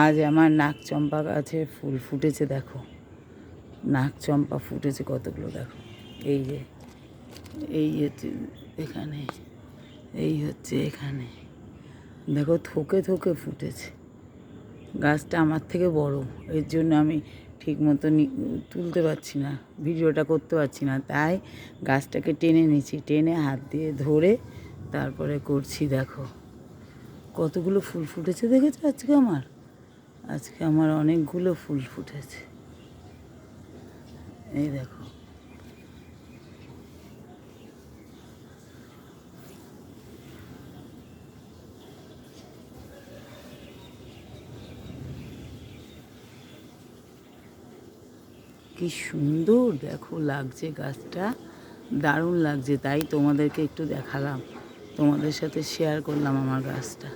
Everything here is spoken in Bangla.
আজ আমার নাক চম্পা গাছে ফুল ফুটেছে, দেখো নাক চম্পা ফুটেছে কতগুলো, দেখো এই যে এই হচ্ছে এখানে, এই হচ্ছে এখানে, দেখো থোকে থোকে ফুটেছে। গাছটা আমার থেকে বড়, এর জন্য আমি ঠিক মতো তুলতে পারছি না, ভিডিওটা করতে পারছি না, তাই গাছটাকে টেনে নিচ্ছি, টেনে হাত দিয়ে ধরে তারপরে করছি। দেখো কতগুলো ফুল ফুটেছে, দেখেছো আজকে আমার অনেকগুলো ফুল ফুটেছে, এই দেখো। কি সুন্দর দেখো লাগছে গাছটা, দারুণ লাগছে, তাই তোমাদেরকে একটু দেখালাম, তোমাদের সাথে শেয়ার করলাম আমার গাছটা।